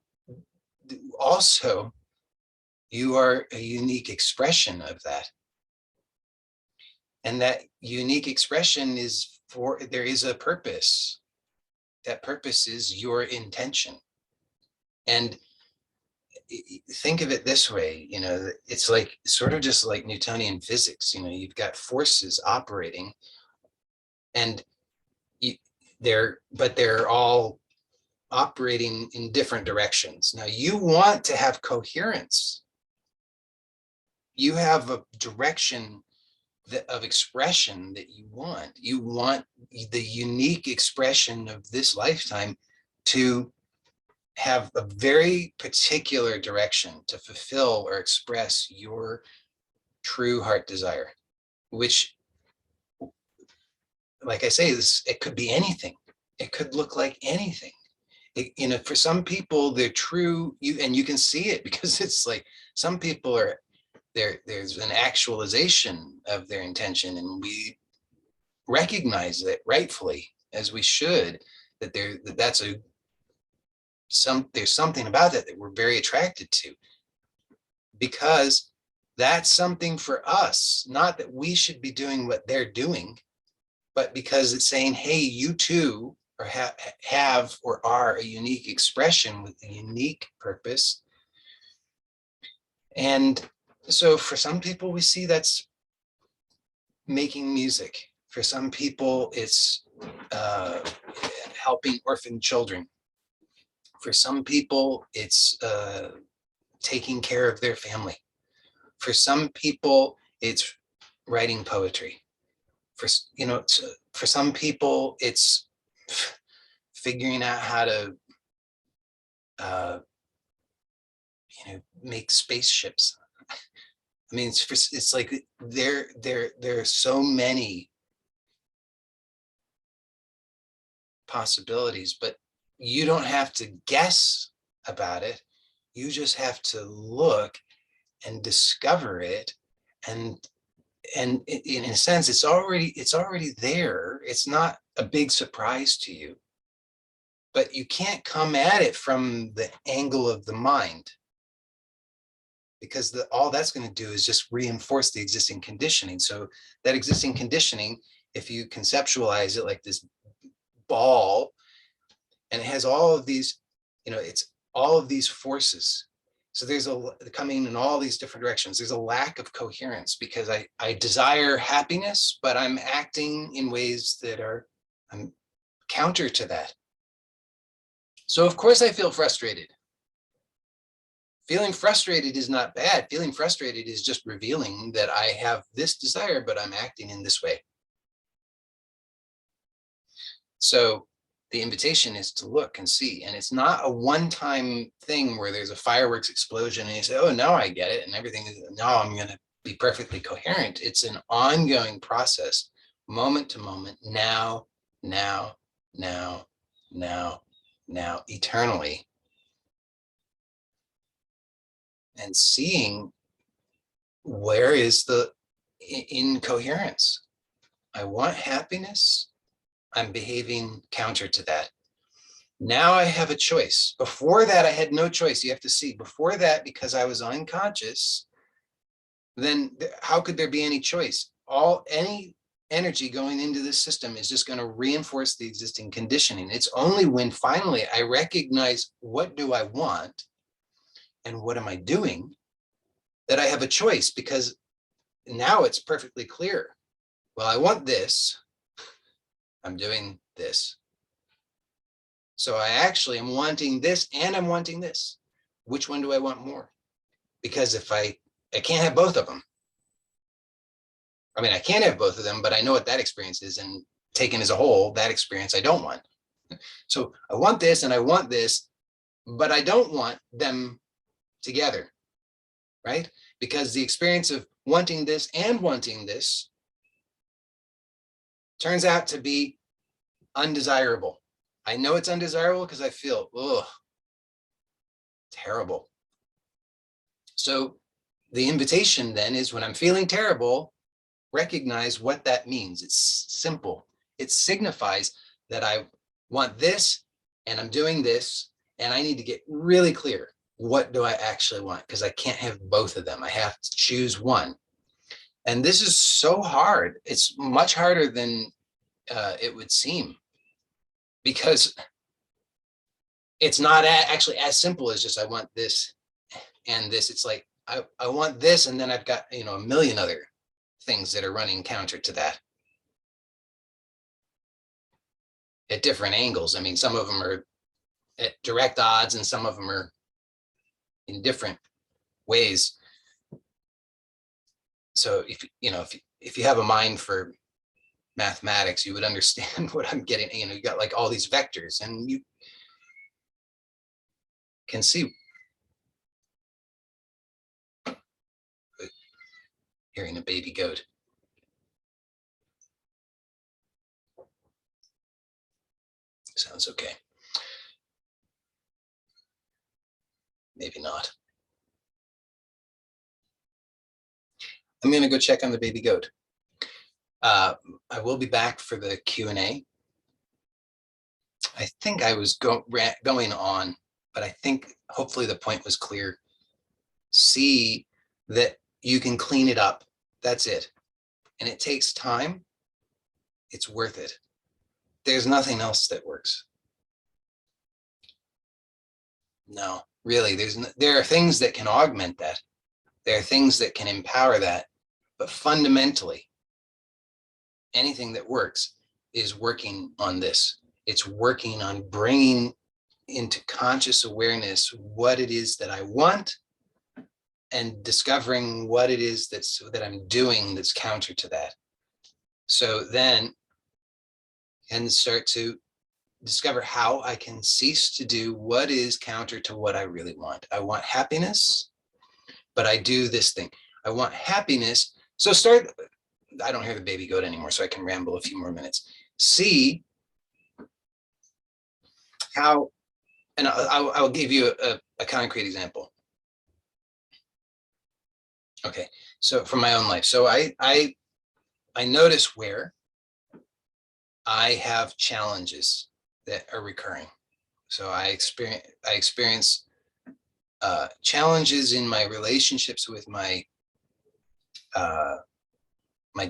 also, you are a unique expression of that. And that unique expression is there is a purpose. That purpose is your intention. And think of it this way, you know, it's like sort of just like Newtonian physics. You know, you've got forces operating, and they're all operating in different directions. Now you want to have coherence. You have a direction of expression that you want. You want the unique expression of this lifetime to have a very particular direction to fulfill or express your true heart desire, which, like I say, it could be anything. It could look like anything. You know, for some people, they're true, and you can see it, because it's like some people are there's an actualization of their intention, and we recognize it rightfully, as we should, that there's something about that we're very attracted to, because that's something for us, not that we should be doing what they're doing, but because it's saying, hey, you too have or are a unique expression with a unique purpose. And so for some people, we see that's making music. For some people, it's helping orphan children. For some people, it's taking care of their family. For some people, it's writing poetry. For some people, it's figuring out how to make spaceships. I mean, it's like there are so many possibilities, but you don't have to guess about it. You just have to look and discover it, and in a sense, it's already there. It's not a big surprise to you, but you can't come at it from the angle of the mind, because all that's going to do is just reinforce the existing conditioning. So that existing conditioning, if you conceptualize it like this ball, and it has all of these it's all of these forces. So there's coming in all these different directions. There's a lack of coherence because I desire happiness, but I'm acting in ways that I'm counter to that. So of course I feel frustrated. Feeling frustrated is not bad. Feeling frustrated is just revealing that I have this desire, but I'm acting in this way. So the invitation is to look and see, and it's not a one-time thing where there's a fireworks explosion and you say, oh, now I get it. And everything is, now I'm going to be perfectly coherent. It's an ongoing process, moment to moment, now, eternally. And seeing where is the incoherence. I want happiness. I'm behaving counter to that. Now I have a choice. Before that, I had no choice. You have to see, before that, because I was unconscious, then how could there be any choice? Any energy going into this system is just going to reinforce the existing conditioning. It's only when finally I recognize what do I want and what am I doing that I have a choice, because now it's perfectly clear. Well, I want this. I'm doing this. So I actually am wanting this and I'm wanting this. Which one do I want more? Because if I can't have both of them. I mean, I can't have both of them, but I know what that experience is, and taken as a whole, that experience I don't want. So I want this and I want this, but I don't want them together, right? Because the experience of wanting this and wanting this turns out to be undesirable. I know it's undesirable because I feel, terrible. So the invitation then is, when I'm feeling terrible, recognize what that means. It's simple. It signifies that I want this and I'm doing this, and I need to get really clear. What do I actually want? Because I can't have both of them. I have to choose one. And this is so hard. It's much harder than it would seem, because it's not actually as simple as just I want this and this. It's like I want this, and then I've got a million other things that are running counter to that at different angles. I mean, some of them are at direct odds and some of them are in different ways. So if you have a mind for mathematics, you would understand what I'm getting. You got like all these vectors, and you can see. Hearing a baby goat. Sounds okay. Maybe not. I'm going to go check on the baby goat. I will be back for the Q&A. I think I was going on, but I think hopefully the point was clear. See that you can clean it up. That's it. And it takes time. It's worth it. There's nothing else that works. No, really, there are things that can augment that. There are things that can empower that. But fundamentally, anything that works is working on this. It's working on bringing into conscious awareness what it is that I want, and discovering what it is that I'm doing that's counter to that. So then, and start to discover how I can cease to do what is counter to what I really want. I want happiness, but I do this thing. I want happiness. So I don't hear the baby goat anymore, so I can ramble a few more minutes. See how, and I'll give you a concrete example. Okay, so from my own life. So I notice where I have challenges that are recurring. So I experience challenges in my relationships with my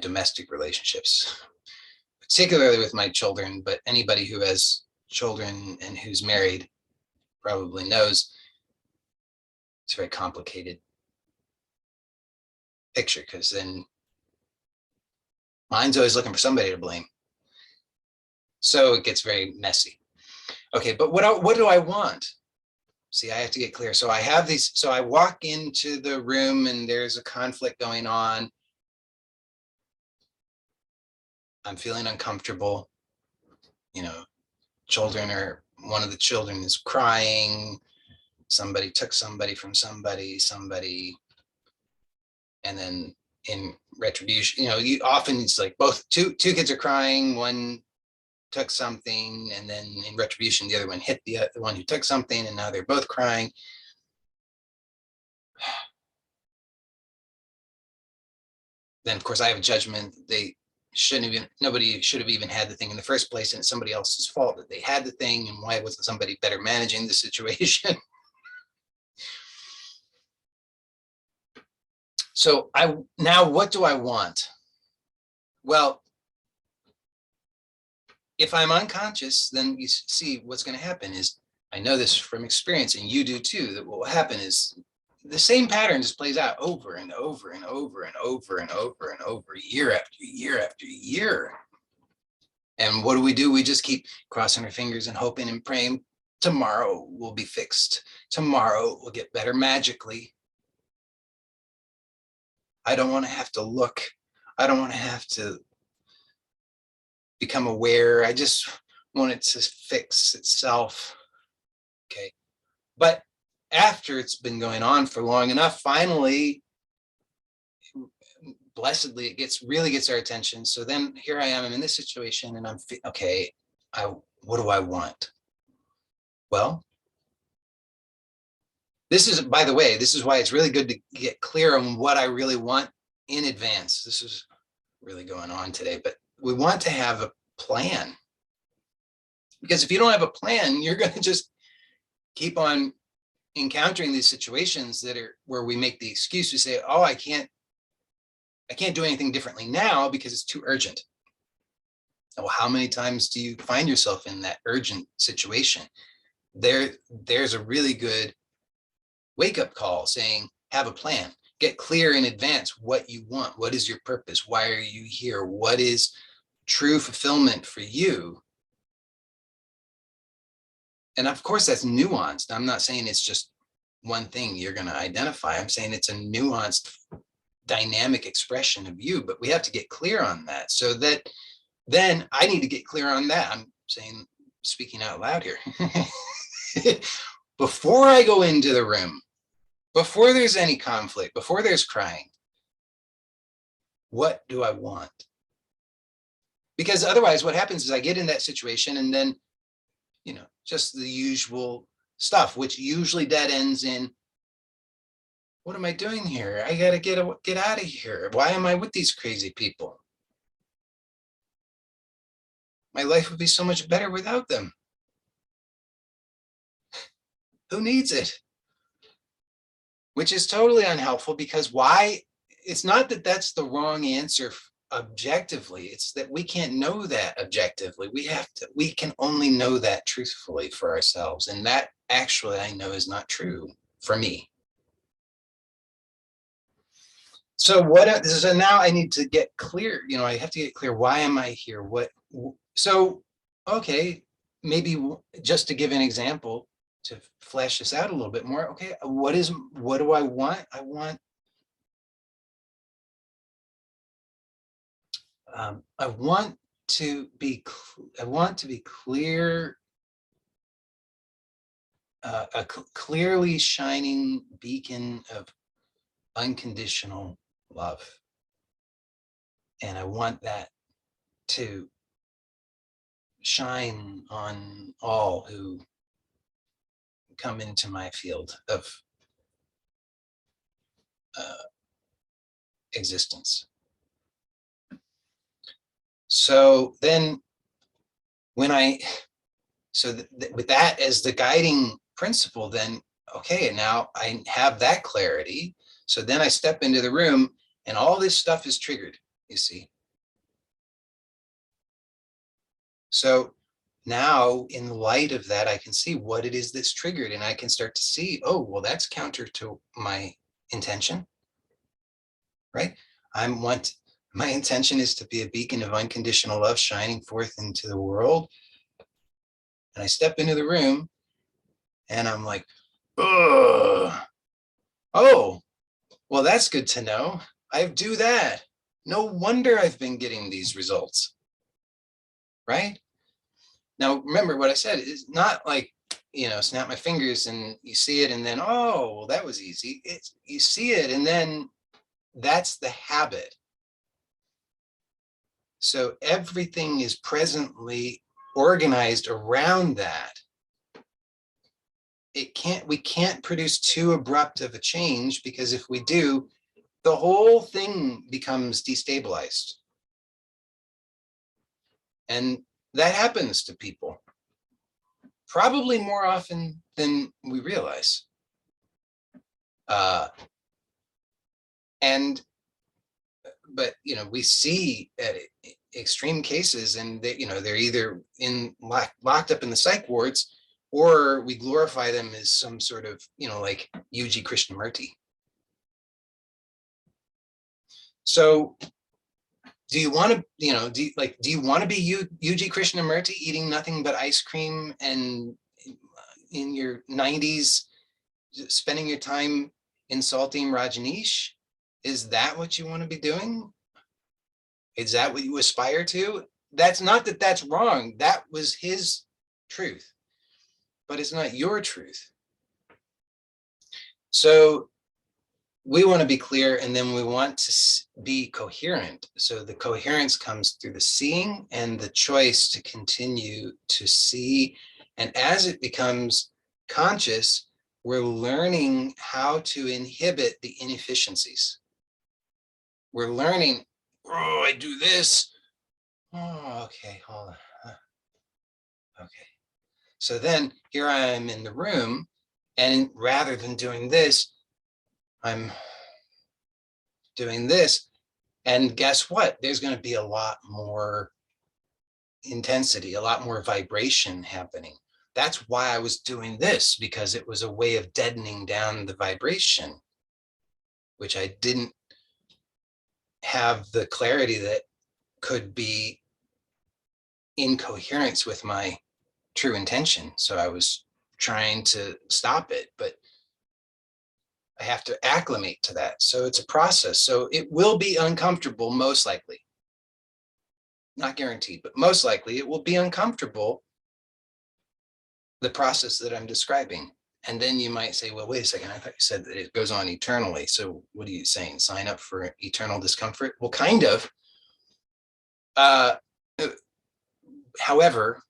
domestic relationships, particularly with my children, but anybody who has children and who's married probably knows, it's a very complicated picture, because then mind's always looking for somebody to blame. So it gets very messy. Okay, but what do I want? See, I have to get clear. So I have these, so I walk into the room and there's a conflict going on. I'm feeling uncomfortable. You know, one of the children is crying. Somebody took somebody from somebody, and then in retribution, often it's like two kids are crying, one took something, and then in retribution, the other one hit the one who took something, and now they're both crying. Then, of course, I have a judgment. Nobody should have even had the thing in the first place, and it's somebody else's fault that they had the thing, and why wasn't somebody better managing the situation? So now what do I want? Well, if I'm unconscious, then you see what's going to happen is, I know this from experience, and you do too, that what will happen is the same pattern just plays out over and over and over and over and over and over, year after year after year. And what do? We just keep crossing our fingers and hoping and praying tomorrow will be fixed. Tomorrow will get better magically. I don't want to have to look. I don't want to have to become aware. I just want it to fix itself. Okay. But after it's been going on for long enough, finally, blessedly, it really gets our attention. So then here I am, I'm in this situation, and I'm okay. What do I want? Well, this is, by the way, this is why it's really good to get clear on what I really want in advance. This is really going on today, but we want to have a plan, because if you don't have a plan, you're going to just keep on encountering these situations that are where we make the excuse. We say, oh, I can't do anything differently now because it's too urgent. Well, how many times do you find yourself in that urgent situation? There's a really good wake-up call saying, have a plan, get clear in advance what you want. What is your purpose? Why are you here? What is true fulfillment for you? And of course, that's nuanced. I'm not saying it's just one thing you're going to identify. I'm saying it's a nuanced, dynamic expression of you, but we have to get clear on that. So that then I need to get clear on that. I'm speaking out loud here. Before I go into the room, before there's any conflict, before there's crying, what do I want? Because otherwise what happens is I get in that situation, and then, just the usual stuff, which usually dead ends in, what am I doing here? I got to get out of here. Why am I with these crazy people? My life would be so much better without them. Who needs it? Which is totally unhelpful, because why? It's not that that's the wrong answer objectively. It's that we can't know that objectively. We can only know that truthfully for ourselves. And that actually I know is not true for me. So so now I need to get clear, I have to get clear. Why am I here? So, okay, maybe just to give an example to flesh this out a little bit more. Okay, what do I want? I want to be clear, a clearly shining beacon of unconditional love. And I want that to shine on all who come into my field of existence. So then with that as the guiding principle, then, okay, now I have that clarity. So then I step into the room and all this stuff is triggered, you see. So now in light of that, I can see what it is that's triggered, and I can start to see, oh, well, that's counter to my intention, right? My intention is to be a beacon of unconditional love shining forth into the world. And I step into the room and I'm like, ugh. Oh, well, that's good to know. I do that. No wonder I've been getting these results, right? Now, remember what I said is not like, snap my fingers and you see it and then, oh, well, that was easy. You see it and then that's the habit. So everything is presently organized around that. We can't produce too abrupt of a change, because if we do, the whole thing becomes destabilized. And that happens to people probably more often than we realize. But we see extreme cases, and they're either locked up in the psych wards, or we glorify them as some sort of like UG Krishnamurti. So do you want to do you want to be UG Krishnamurti, eating nothing but ice cream and in your 90s spending your time insulting Rajneesh? Is that what you want to be doing? Is that what you aspire to? That's not that that's wrong. That was his truth, but it's not your truth. So we want to be clear, and then we want to be coherent. So the coherence comes through the seeing and the choice to continue to see. And as it becomes conscious, we're learning how to inhibit the inefficiencies. We're learning, oh, I do this. Oh, okay, hold on. Okay. So then here I am in the room, and rather than doing this, I'm doing this. And guess what? There's going to be a lot more intensity, a lot more vibration happening. That's why I was doing this, because it was a way of deadening down the vibration, which I didn't have the clarity that could be in coherence with my true intention. So I was trying to stop it, but I have to acclimate to that. So it's a process. So it will be uncomfortable, most likely. Not guaranteed, but most likely it will be uncomfortable, the process that I'm describing. And then you might say, well, wait a second, I thought you said that it goes on eternally. So what are you saying? Sign up for eternal discomfort? Well, kind of. However,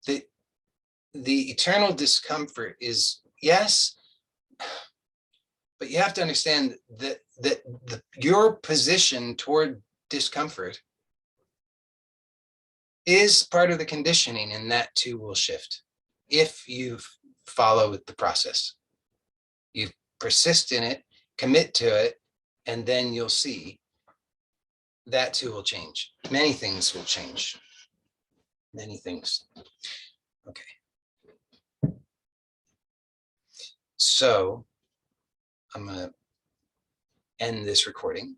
the eternal discomfort is, yes, but you have to understand that your position toward discomfort is part of the conditioning, and that too will shift if you follow the process. You persist in it, commit to it, and then you'll see that too will change. Many things will change. Many things. Okay. So I'm going to end this recording.